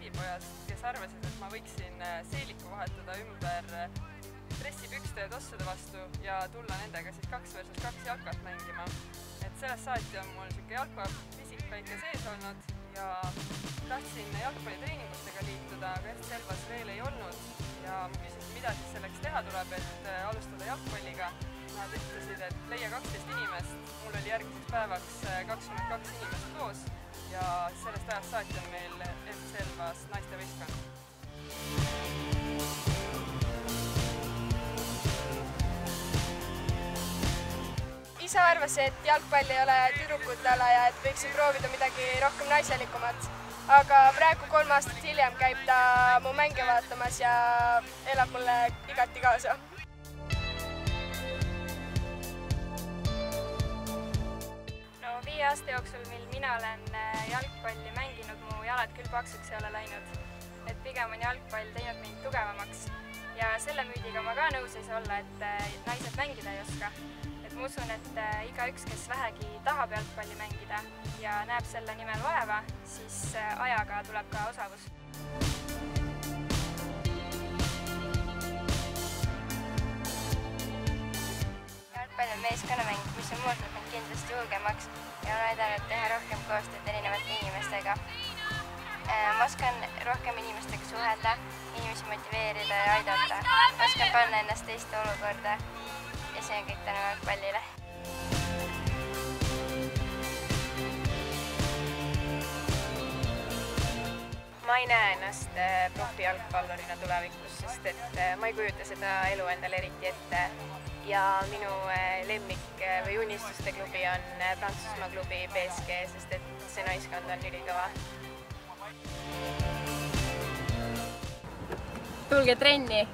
tädipojast, kes arvasid, et ma võiksin seeliku vahetada ümber dressipükste ja tossude vastu ja tulla nendega siis 2 versus 2 jalkat mängima. Et sellest saati on mul niisugune jalkapisik väike sees olnud ja tahtsin jalgpallitreeningutega liituda, aga Selvas veel ei olnud ja ma küsisin, mida siis selleks teha tuleb, et alustada jalgpalliga. Nad ütlesid, et leia 12 inimest, mul oli järgmiseks päevaks 22 inimest koos ja sellest ajast saati on meil Selvas naistevõistkond. Isa arvas, et jalgpall ei ole tüdrukute ala ja et võiksin proovida midagi rohkem naiselikumat. Aga praegu 3 aastat hiljem käib ta mu mänge vaatamas ja elab mulle igati kaasa. No 5 aasta jooksul, mil mina olen jalgpalli mänginud, mu jalad küll paksuks ei ole läinud. Et pigem on jalgpall teinud mind tugevamaks. Ja selle müüdiga ma ka nõus ei saa olla, et naised mängida ei oska. Ma usun, et igaüks, kes vähegi tahab jalgpalli mängida ja näeb selle nimel vaeva, siis ajaga tuleb ka osavus. Jalgpall on meeskonnamäng, mis on muutnud mind kindlasti julgemaks ja on aidanud teha rohkem koostööd erinevate inimestega. Ma oskan rohkem inimestega suhelda, inimesi motiveerida ja aidata. Ma oskan panna ennast teiste olukorda. Ja see on kõik tänu jalgpallile. Ma ei näe ennast profijalgpallurina tulevikus, sest et ma ei kujuta seda elu endale eriti ette. Ja minu lemmik või unistuste klubi on Prantsusmaa klubi PSG, sest et see naiskond on ülikõva. Tulge trenni!